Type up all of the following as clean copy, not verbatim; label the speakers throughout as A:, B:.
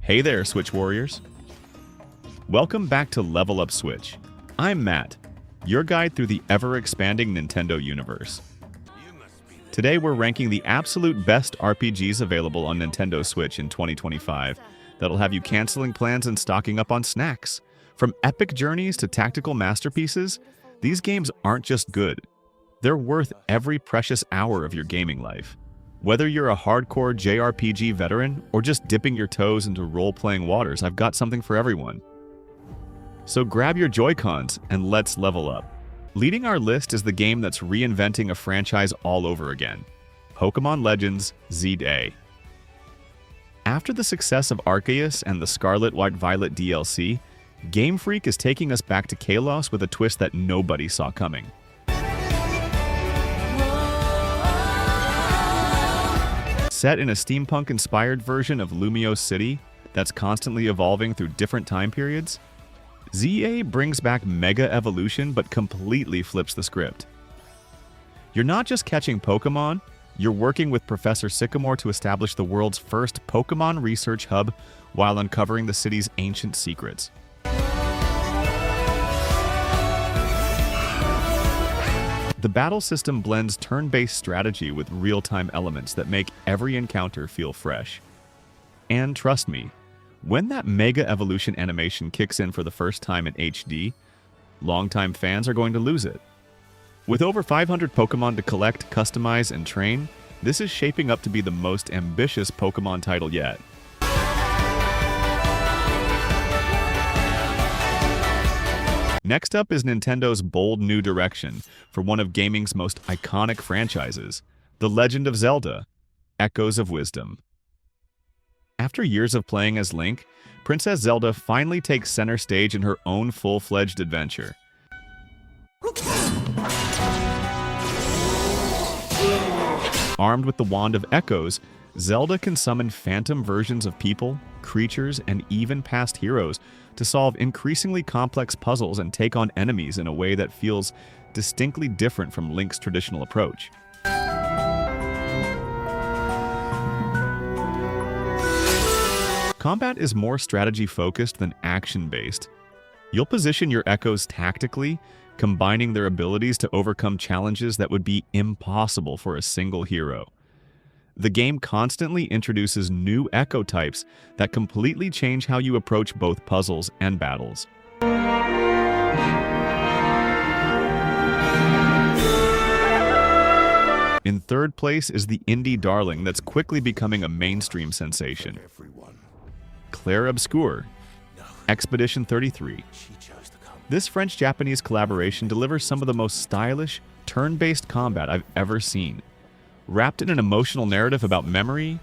A: Hey there, Switch Warriors! Welcome back to Level Up Switch. I'm Matt, your guide through the ever-expanding Nintendo universe. Today we're ranking the absolute best RPGs available on Nintendo Switch in 2025 that'll have you canceling plans and stocking up on snacks. From epic journeys to tactical masterpieces, these games aren't just good. They're worth every precious hour of your gaming life. Whether you're a hardcore JRPG veteran or just dipping your toes into role-playing waters, I've got something for everyone. So grab your Joy-Cons and let's level up. Leading our list is the game that's reinventing a franchise all over again, Pokémon Legends Z-Day. After the success of Arceus and the Scarlet White Violet DLC, Game Freak is taking us back to Kalos with a twist that nobody saw coming. Set in a steampunk-inspired version of Lumiose City that's constantly evolving through different time periods, ZA brings back Mega Evolution but completely flips the script. You're not just catching Pokémon, you're working with Professor Sycamore to establish the world's first Pokémon research hub while uncovering the city's ancient secrets. The battle system blends turn-based strategy with real-time elements that make every encounter feel fresh. And trust me, when that Mega Evolution animation kicks in for the first time in HD, longtime fans are going to lose it. With over 500 Pokémon to collect, customize, and train, this is shaping up to be the most ambitious Pokémon title yet. Next up is Nintendo's bold new direction for one of gaming's most iconic franchises, The Legend of Zelda: Echoes of Wisdom. After years of playing as Link, Princess Zelda finally takes center stage in her own full-fledged adventure. Armed with the Wand of Echoes, Zelda can summon phantom versions of people, creatures, and even past heroes to solve increasingly complex puzzles and take on enemies in a way that feels distinctly different from Link's traditional approach. Combat is more strategy-focused than action-based. You'll position your Echoes tactically, combining their abilities to overcome challenges that would be impossible for a single hero. The game constantly introduces new Echo types that completely change how you approach both puzzles and battles. In third place is the indie darling that's quickly becoming a mainstream sensation, Clair Obscur, Expedition 33. This French-Japanese collaboration delivers some of the most stylish, turn-based combat I've ever seen, wrapped in an emotional narrative about memory,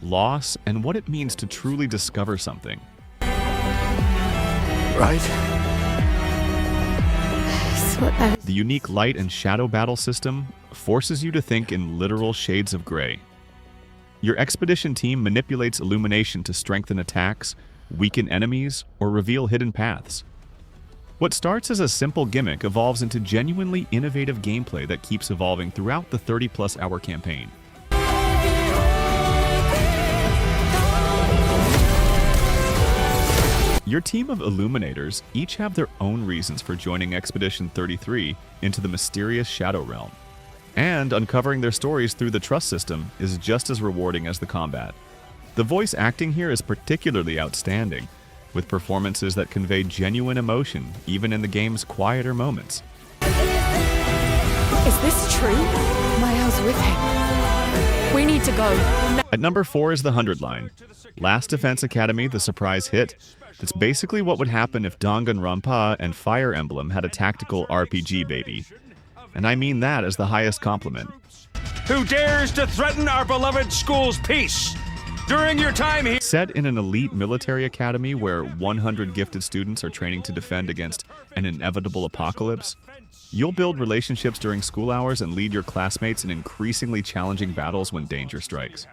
A: loss, and what it means to truly discover something.
B: Right?
A: The unique light and shadow battle system forces you to think in literal shades of gray. Your expedition team manipulates illumination to strengthen attacks, weaken enemies, or reveal hidden paths. What starts as a simple gimmick evolves into genuinely innovative gameplay that keeps evolving throughout the 30-plus hour campaign. Your team of Illuminators each have their own reasons for joining Expedition 33 into the mysterious Shadow Realm, and uncovering their stories through the trust system is just as rewarding as the combat. The voice acting here is particularly outstanding, with performances that convey genuine emotion even in the game's quieter moments.
C: Is this true? Miles with him. We need to go.
A: At number 4 is the 100 line, Last Defense Academy: The Surprise Hit. That's basically what would happen if Danganronpa and Fire Emblem had a tactical RPG baby. And I mean that as the highest compliment.
D: Who dares to threaten our beloved school's peace? During your time here...
A: Set in an elite military academy where 100 gifted students are training to defend against an inevitable apocalypse, you'll build relationships during school hours and lead your classmates in increasingly challenging battles when danger strikes.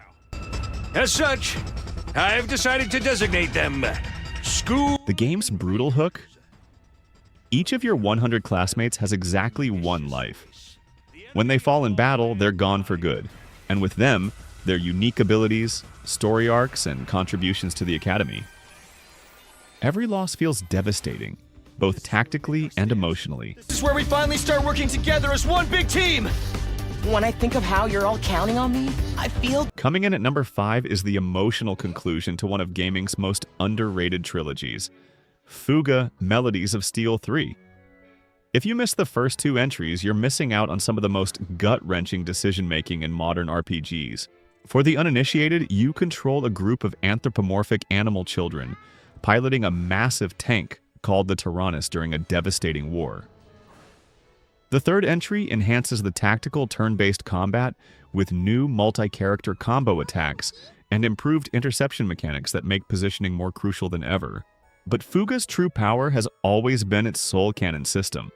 D: As such, I've decided to designate them school...
A: The game's brutal hook? Each of your 100 classmates has exactly one life. When they fall in battle, they're gone for good. And with them, their unique abilities, story arcs, and contributions to the Academy. Every loss feels devastating, both tactically and emotionally.
B: This is where we finally start working together as one big team! When I think of how you're all counting on me, I feel...
A: Coming in at number 5 is the emotional conclusion to one of gaming's most underrated trilogies, Fuga, Melodies of Steel 3. If you missed the first 2 entries, you're missing out on some of the most gut-wrenching decision-making in modern RPGs. For the uninitiated, you control a group of anthropomorphic animal children, piloting a massive tank called the Tyrannus during a devastating war. The third entry enhances the tactical turn-based combat with new multi-character combo attacks and improved interception mechanics that make positioning more crucial than ever. But Fuga's true power has always been its soul cannon system,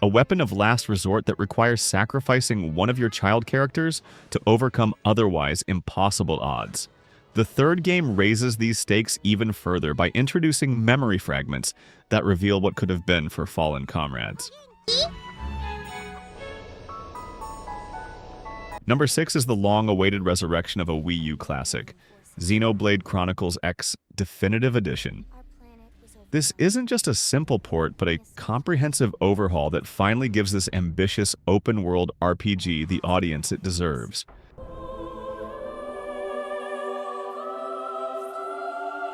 A: a weapon of last resort that requires sacrificing one of your child characters to overcome otherwise impossible odds. The third game raises these stakes even further by introducing memory fragments that reveal what could have been for fallen comrades. Number 6 is the long-awaited resurrection of a Wii U classic, Xenoblade Chronicles X Definitive Edition. This isn't just a simple port, but a comprehensive overhaul that finally gives this ambitious open-world RPG the audience it deserves.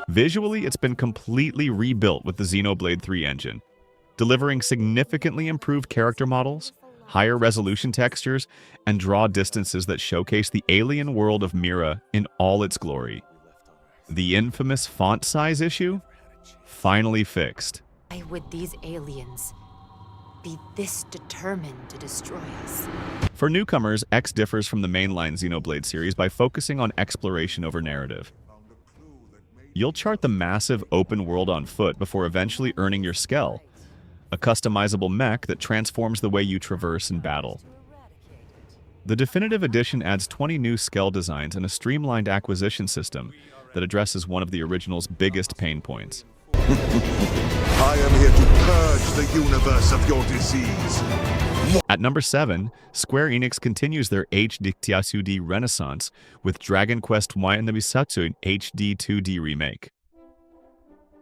A: Visually, it's been completely rebuilt with the Xenoblade 3 engine, delivering significantly improved character models, higher resolution textures, and draw distances that showcase the alien world of Mira in all its glory. The infamous font size issue? Finally fixed.
C: Why would these aliens be this determined to destroy us?
A: For newcomers, X differs from the mainline Xenoblade series by focusing on exploration over narrative. You'll chart the massive open world on foot before eventually earning your Skell, a customizable mech that transforms the way you traverse in battle. The Definitive Edition adds 20 new Skell designs and a streamlined acquisition system that addresses one of the original's biggest pain points.
E: I am here to purge the universe of your disease.
A: At number 7, Square Enix continues their HD 2D renaissance with Dragon Quest Y and the Misatsu HD 2D remake.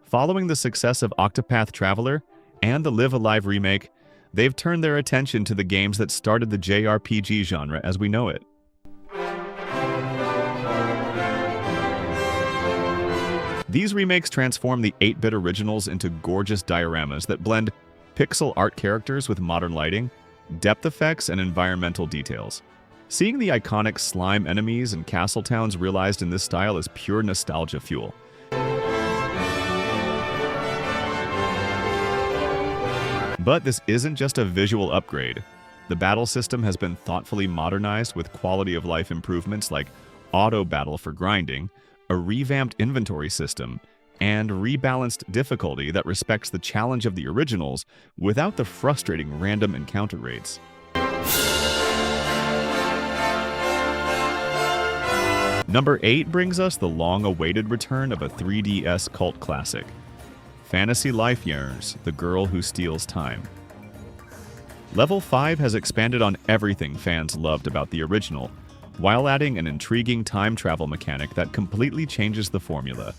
A: Following the success of Octopath Traveler and the Live Alive remake, they've turned their attention to the games that started the JRPG genre as we know it. These remakes transform the 8-bit originals into gorgeous dioramas that blend pixel art characters with modern lighting, depth effects, and environmental details. Seeing the iconic slime enemies and castle towns realized in this style is pure nostalgia fuel. But this isn't just a visual upgrade. The battle system has been thoughtfully modernized with quality-of-life improvements like auto battle for grinding, a revamped inventory system, and rebalanced difficulty that respects the challenge of the originals without the frustrating random encounter rates. Number 8 brings us the long-awaited return of a 3DS cult classic, Fantasy Life Yearns, The Girl Who Steals Time. Level 5 has expanded on everything fans loved about the original, while adding an intriguing time travel mechanic that completely changes the formula.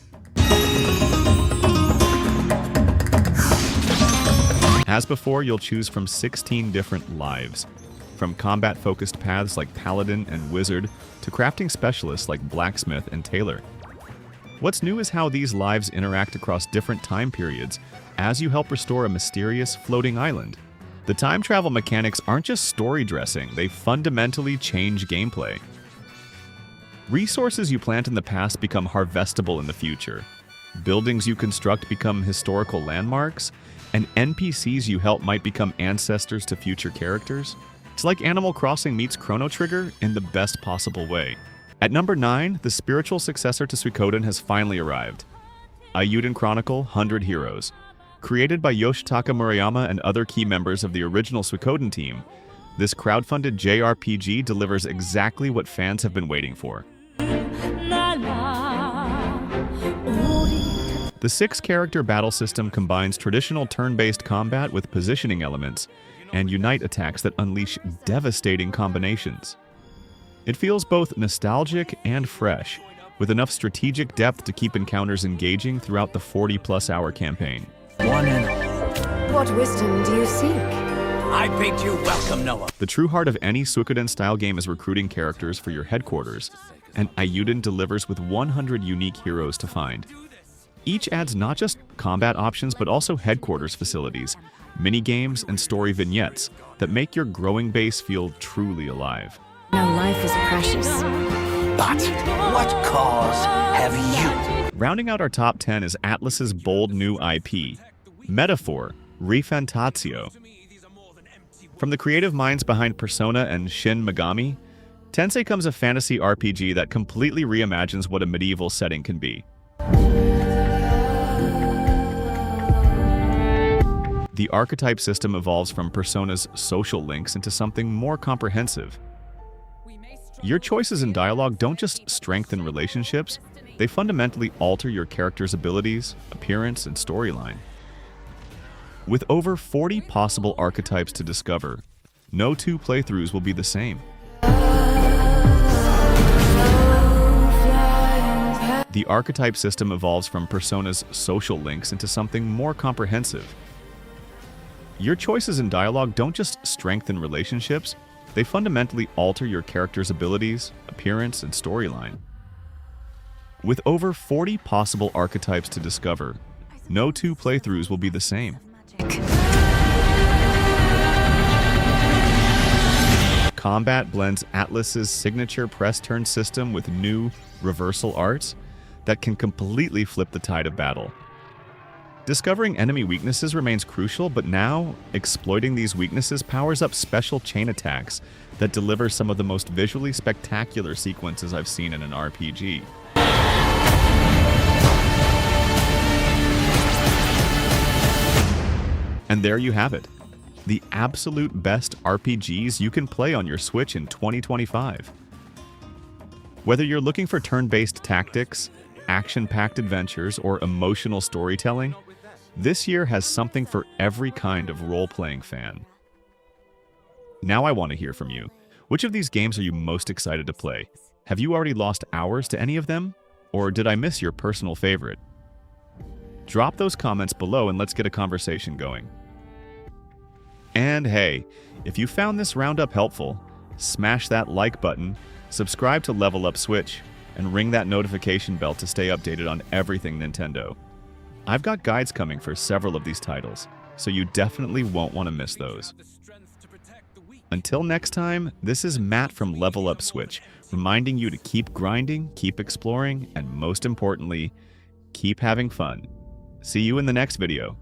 A: As before, you'll choose from 16 different lives, from combat-focused paths like Paladin and Wizard to crafting specialists like Blacksmith and Tailor. What's new is how these lives interact across different time periods as you help restore a mysterious floating island. The time travel mechanics aren't just story dressing, they fundamentally change gameplay. Resources you plant in the past become harvestable in the future. Buildings you construct become historical landmarks, and NPCs you help might become ancestors to future characters. It's like Animal Crossing meets Chrono Trigger in the best possible way. At number 9, the spiritual successor to Suikoden has finally arrived. Eiyuden Chronicle 100 Heroes. Created by Yoshitaka Murayama and other key members of the original Suikoden team, this crowdfunded JRPG delivers exactly what fans have been waiting for. The 6-character battle system combines traditional turn-based combat with positioning elements and unite attacks that unleash devastating combinations. It feels both nostalgic and fresh, with enough strategic depth to keep encounters engaging throughout the 40-plus hour campaign.
D: One and all.
C: What wisdom do you seek?
D: I bid you welcome, Noah.
A: The true heart of any Suikoden-style game is recruiting characters for your headquarters, and Eiyuden delivers with 100 unique heroes to find. Each adds not just combat options, but also headquarters facilities, mini-games, and story vignettes that make your growing base feel truly alive.
C: No life is precious.
D: But what cause have you?
A: Rounding out our top 10 is Atlus's bold new IP, Metaphor, ReFantazio. From the creative minds behind Persona and Shin Megami, Tensei comes a fantasy RPG that completely reimagines what a medieval setting can be. The archetype system evolves from Persona's social links into something more comprehensive. Your choices in dialogue don't just strengthen relationships, they fundamentally alter your character's abilities, appearance, and storyline. With over 40 possible archetypes to discover, no two playthroughs will be the same. The archetype system evolves from Persona's social links into something more comprehensive. Your choices in dialogue don't just strengthen relationships, they fundamentally alter your character's abilities, appearance, and storyline. With over 40 possible archetypes to discover, no two playthroughs will be the same. Combat blends Atlus's signature press-turn system with new reversal arts that can completely flip the tide of battle. Discovering enemy weaknesses remains crucial, but now, exploiting these weaknesses powers up special chain attacks that deliver some of the most visually spectacular sequences I've seen in an RPG. And there you have it. The absolute best RPGs you can play on your Switch in 2025. Whether you're looking for turn-based tactics, action-packed adventures, or emotional storytelling, this year has something for every kind of role-playing fan. Now I want to hear from you. Which of these games are you most excited to play? Have you already lost hours to any of them? Or did I miss your personal favorite? Drop those comments below and let's get a conversation going. And hey, if you found this roundup helpful, smash that like button, subscribe to Level Up Switch, and ring that notification bell to stay updated on everything Nintendo. I've got guides coming for several of these titles, so you definitely won't want to miss those. Until next time, this is Matt from Level Up Switch, reminding you to keep grinding, keep exploring, and most importantly, keep having fun. See you in the next video.